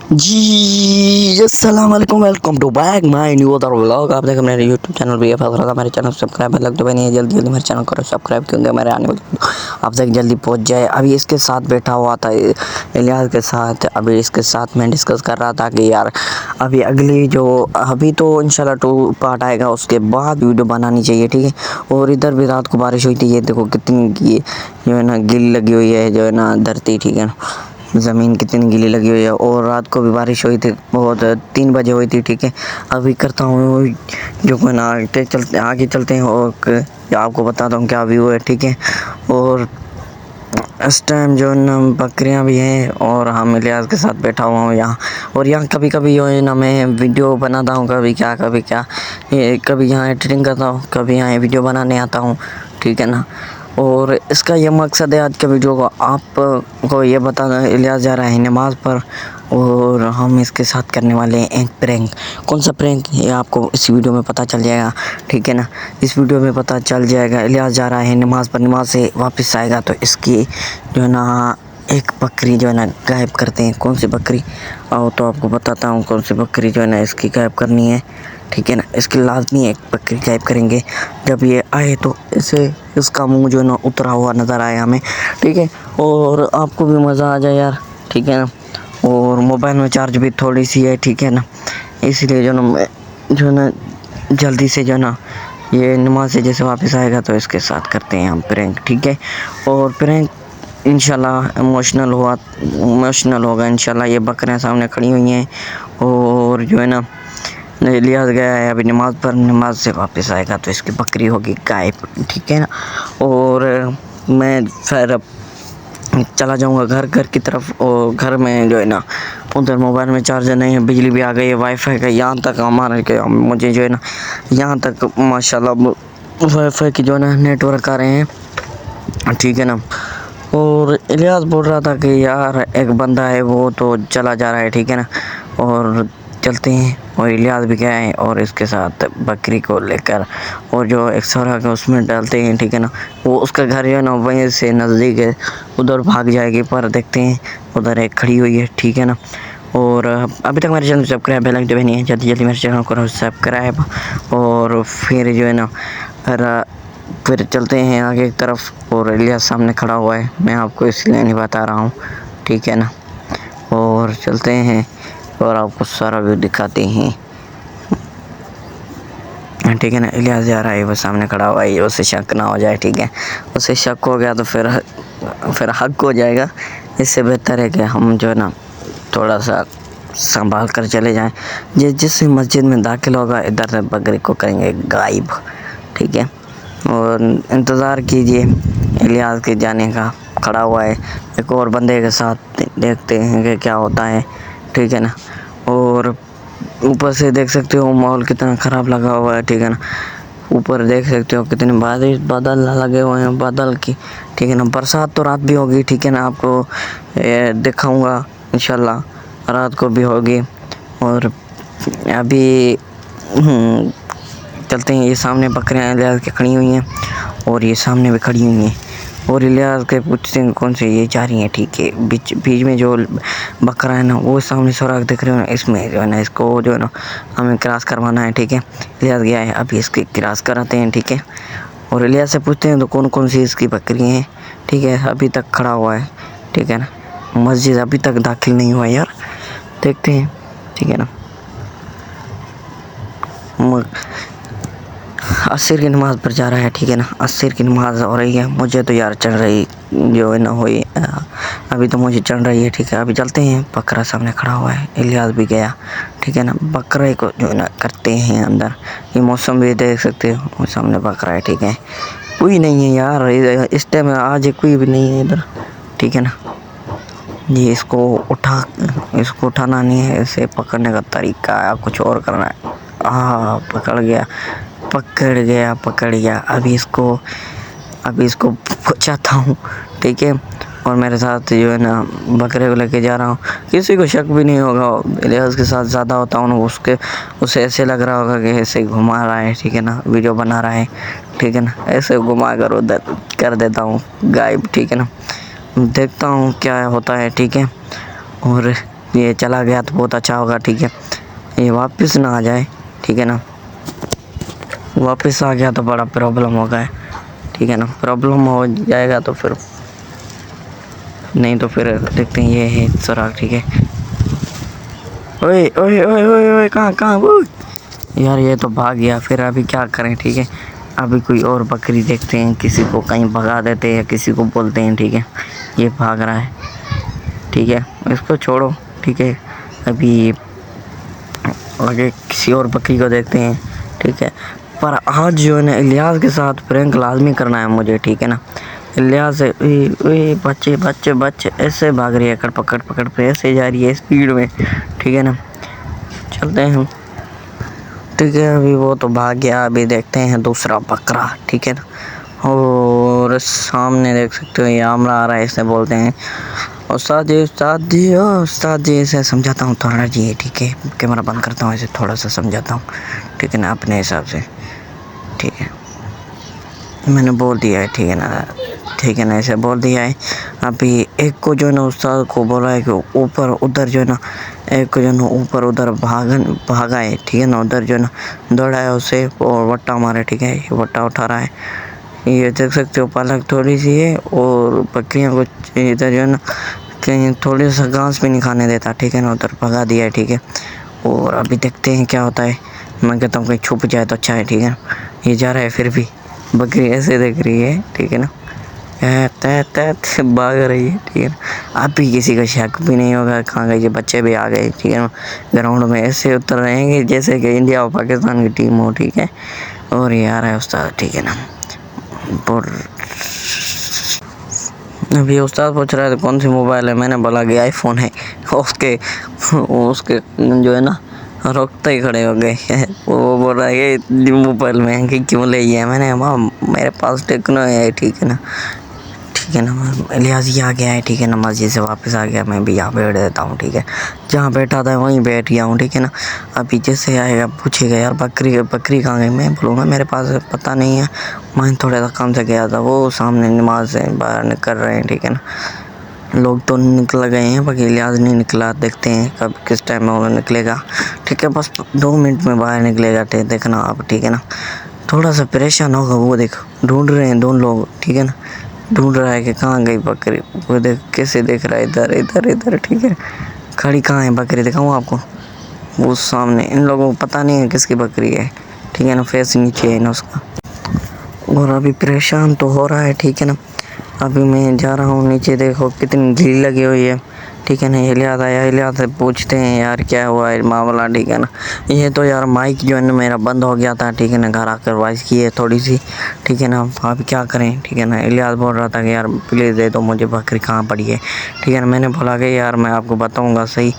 जी अस्सलाम वालेकुम, welcome to back my new other vlog. आप देख मेरे यूट्यूब चैनल पे ये फैसला था, मेरे चैनल सब्सक्राइब है लगता नहीं है, जल्दी जल्दी मेरे चैनल करो सब्सक्राइब, क्योंकि मेरे आने वाले आप तक जल्दी पहुंच जाए। अभी इसके साथ बैठा हुआ था इलियास के साथ, अभी इसके साथ मैं डिस्कस कर रहा था कि यार अभी अगली जो अभी तो इंशाल्लाह 2 पार्ट आएगा, उसके बाद वीडियो बनानी चाहिए, ठीक है। और इधर भी रात को बारिश हुई थी, ये देखो कितनी जो है ना गिल लगी हुई है, जो है ना धरती, ठीक है ना, ज़मीन कितनी गीली लगी हुई है। और रात को भी बारिश हुई थी, बहुत 3 बजे हुई थी, ठीक है। अभी करता हूँ जो है ना, आगे चलते हैं और आपको बताता हूँ क्या व्यू है, ठीक है। और इस टाइम जो है ना बकरियाँ भी हैं और हम इलियास के साथ बैठा हुआ हूँ यहाँ। और यहाँ कभी कभी जो है ना मैं वीडियो बनाता हूँ, कभी क्या ये कभी यहाँ एडिटिंग करता हूँ, कभी यहाँ वीडियो बनाने आता हूँ, ठीक है ना। और इसका ये मकसद है आज के वीडियो को आपको ये बताना, इलियास जा रहा है नमाज़ पर और हम इसके साथ करने वाले हैं एक प्रैंक। कौन सा प्रैंक ये आपको इस वीडियो में पता चल जाएगा, ठीक है ना। इस वीडियो में पता चल जाएगा। इलियास जा रहा है नमाज़ पर, नमाज से वापस आएगा तो इसकी जो है ना एक बकरी जो है ना गायब करते हैं। कौन सी बकरी आओ तो आपको बताता हूँ, कौन सी बकरी जो है ना इसकी गायब करनी है, ठीक है ना। इसकी लाजमी एक बकरी गायब करेंगे। जब ये आए तो इसे इसका मुंह जो है ना उतरा हुआ नज़र आया हमें, ठीक है। और आपको भी मज़ा आ जाए यार, ठीक है ना। और मोबाइल में चार्ज भी थोड़ी सी है, ठीक है ना, इसलिए जो है ना जल्दी से जो है ना ये नमाज से जैसे वापस आएगा तो इसके साथ करते हैं हम प्रैंक, ठीक है। और प्रैंक इंशाल्लाह इमोशनल होगा इंशाल्लाह। ये बकरियाँ सामने खड़ी हुई हैं और जो है ना इलियास गया है अभी नमाज़ पर, नमाज से वापस आएगा तो इसकी बकरी होगी गायब, ठीक है ना। और मैं फिर अब चला जाऊंगा घर की तरफ। और घर में जो है ना उधर मोबाइल में चार्जर नहीं है, बिजली भी आ गई है, वाईफाई का यहाँ तक हमारे के मुझे जो है ना यहाँ तक माशाल्लाह वाईफाई की जो है ना नेटवर्क आ रहे हैं, ठीक है ना। और इलियास बोल रहा था कि यार एक बंदा है वो तो चला जा रहा है, ठीक है ना। और चलते हैं और इलियास भी गया है और इसके साथ बकरी को लेकर और जो एक सौरा का उसमें डालते हैं, ठीक है ना। वो उसका घर जो है ना वहीं से नज़दीक है, उधर भाग जाएगी, पर देखते हैं उधर एक खड़ी हुई है, ठीक है ना। और अभी तक मेरे चैनल सब्सक्राइब बेल आइकन नहीं है, जल्दी जल्दी मेरे चैनल को सब्सक्राइब। और फिर जो है ना फिर चलते हैं आगे की तरफ। और इलियास सामने खड़ा हुआ है, मैं आपको इसलिए नहीं बता रहा हूँ, ठीक है ना। और चलते हैं और आपको सारा व्यू दिखाते हैं, ठीक है ना। इलियास जा रहा है, वो सामने खड़ा हुआ है, उसे शक ना हो जाए, ठीक है। उसे शक हो गया तो फिर हक हो जाएगा। इससे बेहतर है कि हम जो है ना थोड़ा सा संभाल कर चले जाएं। जिस मस्जिद में दाखिल होगा इधर से बकरी को करेंगे गायब, ठीक है। और इंतज़ार कीजिए इलियास के जाने का, खड़ा हुआ है एक और बंदे के साथ, देखते हैं कि क्या होता है, ठीक है ना। और ऊपर से देख सकते हो माहौल कितना ख़राब लगा हुआ है, ठीक है ना। ऊपर देख सकते हो कितने बादल लगे हुए हैं, बादल की, ठीक है ना। बरसात तो रात भी होगी, ठीक है ना, आपको दिखाऊंगा इंशाल्लाह, रात को भी होगी। और अभी चलते हैं। ये सामने बकरियाँ इलियास की खड़ी हुई हैं और ये सामने भी खड़ी हुई हैं। और इलियास के पूछते हैं कौन से, ये जा रही हैं, ठीक है। बीच में जो बकरा है ना वो सामने सुराख दिख रहे हो ना, इसमें जो है ना इसको जो है ना हमें क्रॉस करवाना है, ठीक है। इलियास गया है, अभी इसकी क्रॉस कराते हैं, ठीक है। और इलियास से पूछते हैं तो कौन कौन सी इसकी बकरियाँ हैं, ठीक है। अभी तक खड़ा हुआ है, ठीक है ना। मस्जिद अभी तक दाखिल नहीं हुआ यार, देखते हैं, ठीक है ना। अस्र की नमाज़ पर जा रहा है, ठीक है ना। अस्र की नमाज़ हो रही है, मुझे तो यार चढ़ रही जो है ना हुई, अभी तो मुझे चढ़ रही है, ठीक है। अभी चलते हैं, बकरा सामने खड़ा हुआ है, इलियास भी गया, ठीक है ना। बकरे को जो है ना करते हैं अंदर। ये मौसम भी देख सकते हो, सामने बकरा है, ठीक है। कोई नहीं है यार इस टाइम, आज कोई भी नहीं है इधर, ठीक है ना। ये इसको उठाना नहीं है, इसे पकड़ने का तरीका है, कुछ और करना है। पकड़ गया। अभी इसको पहुँचाता हूँ, ठीक है। और मेरे साथ जो है ना बकरे को लेके जा रहा हूँ, किसी को शक भी नहीं होगा। इलियास के साथ ज़्यादा होता हूँ उसे ऐसे लग रहा होगा कि ऐसे घुमा रहा है, ठीक है ना, वीडियो बना रहा है, ठीक है ना। ऐसे घुमा कर उधर कर देता हूँ गायब, ठीक है ना। देखता हूँ क्या होता है, ठीक है। और ये चला गया तो बहुत अच्छा होगा, ठीक है। ये वापस ना आ जाए, ठीक है ना। वापस आ गया तो बड़ा प्रॉब्लम होगा, ठीक है ना। प्रॉब्लम हो जाएगा तो फिर नहीं तो फिर देखते हैं। ये है सुराग, ठीक है। ओए ओए ओए ओए ओए, कहाँ कहाँ वो यार, ये तो भाग गया। फिर अभी क्या करें, ठीक है। अभी कोई और बकरी देखते हैं, किसी को कहीं भगा देते हैं या किसी को बोलते हैं, ठीक है। ये भाग रहा है, ठीक है, इसको छोड़ो, ठीक है। अभी आगे किसी और बकरी को देखते हैं, ठीक है। पर आज जो है ना इलियास के साथ प्रैंक लाजमी करना है मुझे, ठीक है ना। इलियास से बच्चे बच्चे बच्चे ऐसे भाग रही है, पकड़ पकड़ पे ऐसे जा रही है स्पीड में, ठीक है ना। चलते हैं हम, ठीक है। अभी वो तो भाग गया, अभी देखते हैं दूसरा बकरा, ठीक है ना। और सामने देख सकते हो ये आमला आ रहा है, इसे बोलते हैं उस्ताद जी, उस्ताद जी, ओ उस्ताद जी। इसे समझाता हूँ थोड़ा जी, ठीक है। कैमरा बंद करता हूँ, इसे थोड़ा सा समझाता हूँ, ठीक है ना, अपने हिसाब से, ठीक है। मैंने बोल दिया है, ठीक है ना, ठीक है ना, इसे बोल दिया है। अभी एक को जो है ना उस्ताद को बोला है कि ऊपर उधर जो है ना, एक को जो है ना ऊपर उधर भागा है, ठीक है ना। उधर जो है ना दौड़ा है उसे और वट्टा मारे, ठीक है। ये वट्टा उठा रहा है, ये देख सकते हो पालक थोड़ी सी है। और बकरियां को इधर जो है ना कहीं थोड़ी सा घास भी नहीं खाने देता, ठीक है ना। उधर भगा दिया है, ठीक है। और अभी देखते हैं क्या होता है। मैं कहता हूँ कहीं छुप जाए तो अच्छा है, ठीक है। ये जा रहा है, फिर भी बकरी ऐसे देख रही है, ठीक है ना, भाग रही है, ठीक है ना। अभी किसी का शक भी नहीं होगा कहाँ गए। ये बच्चे भी आ गए, ठीक है ना। ग्राउंड में ऐसे उतर रहेंगे जैसे कि इंडिया और पाकिस्तान की टीम हो, ठीक है। और ये आ रहा है उस्ताद, ठीक है ना। और अभी उस्ताद पूछ रहा है कौन सी मोबाइल है, मैंने बोला कि आईफोन है। उसके उसके जो है ना रोकते ही खड़े हो गए। वो बोल रहा है ये मोबाइल महंगी क्यों ले है। मैंने कहा मेरे पास टेक्नो है, ठीक है ना, ठीक है ना। इलियास ये आ गया है, ठीक है ना, मस्जिद से वापस आ गया। मैं भी यहाँ बैठ देता हूँ, ठीक है। जहाँ बैठा था वहीं बैठ गया हूँ, ठीक है ना। अभी जैसे आएगा पूछेगा यार बकरी बकरी कहाँ गई, मैं बोलूँगा मेरे पास पता नहीं है, मैं थोड़ा सा काम से गया था। वो सामने नमाज से बाहर निकल रहे हैं, ठीक है ना। लोग तो निकल गए हैं, बाकी इलियास नहीं निकला। देखते हैं कब किस टाइम में वो निकलेगा, ठीक है। बस 2 मिनट में बाहर निकलेगा, देखना आप, ठीक है ना। थोड़ा सा परेशान होगा वो, देखो ढूंढ रहे हैं दोनों लोग, ठीक है ना। ढूंढ रहा है कि कहाँ गई बकरी। वो देख कैसे देख रहा है, इधर इधर इधर, ठीक है। खड़ी कहाँ है बकरी, दिखाऊँ आपको, वो सामने। इन लोगों को पता नहीं है किसकी बकरी है, ठीक है ना। फेस नीचे है ना उसका। और अभी परेशान तो हो रहा है, ठीक है ना। अभी मैं जा रहा हूँ नीचे, देखो कितनी भीड़ लगी हुई है, ठीक है ना। इलियास आया, इलियास से पूछते हैं यार क्या हुआ है मामला, ठीक है ना। ये तो यार माइक जो है ना मेरा बंद हो गया था, ठीक है ना। घर आकर वॉइस की है थोड़ी सी, ठीक है ना। अब क्या करें, ठीक है ना। इलियास बोल रहा था कि यार प्लीज़ दे दो मुझे, बकरी कहाँ पड़ी है, ठीक है ना। मैंने बोला कि यार मैं आपको बताऊँगा सही,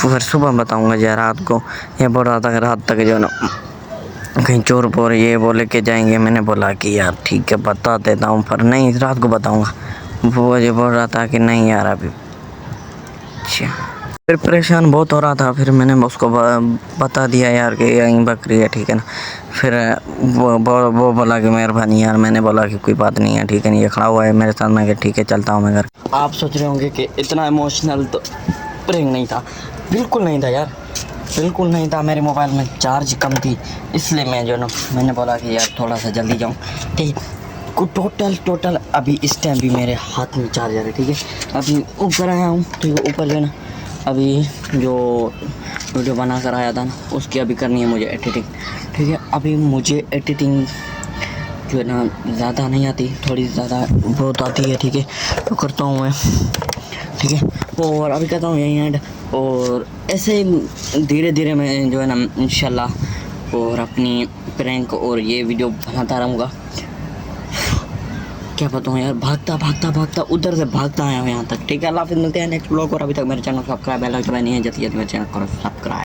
फिर सुबह बताऊँगा या रात को। ये बोल रहा था कि रात तक जो है ना कहीं चोर पोर ये बोले के जाएंगे। मैंने बोला कि यार ठीक है बता देता हूँ, पर नहीं रात को बताऊँगा। वो मुझे बोल रहा था कि नहीं यार अभी। अच्छा, फिर परेशान बहुत हो रहा था, फिर मैंने उसको बता दिया यार कि यहीं बकरी है, ठीक है ना। फिर वो बोला कि मेहरबानी यार। मैंने बोला कि कोई बात नहीं है, ठीक है। ये खड़ा हुआ है मेरे साथ, मैं ठीक है चलता हूँ मैं घर। आप सोच रहे होंगे कि इतना इमोशनल तो प्रैंक नहीं था, बिल्कुल नहीं था यार, बिल्कुल नहीं था। मेरे मोबाइल में चार्ज कम थी, इसलिए मैं जो ना मैंने बोला कि यार थोड़ा सा जल्दी जाऊँ, ठीक है। टोटल अभी इस टाइम भी मेरे हाथ में चार्जर है, ठीक है। अभी ऊपर आया हूँ, ठीक है। ऊपर जो है ना अभी जो वीडियो बना कर आया था ना उसकी अभी करनी है मुझे एडिटिंग, ठीक है। अभी मुझे एडिटिंग जो है ना ज़्यादा नहीं आती, थोड़ी ज़्यादा बहुत आती है, ठीक है। तो करता हूँ मैं, ठीक है। और अभी कहता हूँ यहीं एंड। और ऐसे धीरे धीरे मैं जो है ना इंशाल्लाह और अपनी प्रैंक और ये वीडियो बनाता रहूँगा। क्या बताऊँ यार, भागता उधर से भागता आया हूँ यहाँ तक, ठीक है। अल्लाह हाफ़िज़, मिलते हैं नेक्स्ट ब्लॉग। और अभी तक मेरे चैनल को सब्सक्राइब नहीं है, जल्दी मेरे चैनल को सब्सक्राइब।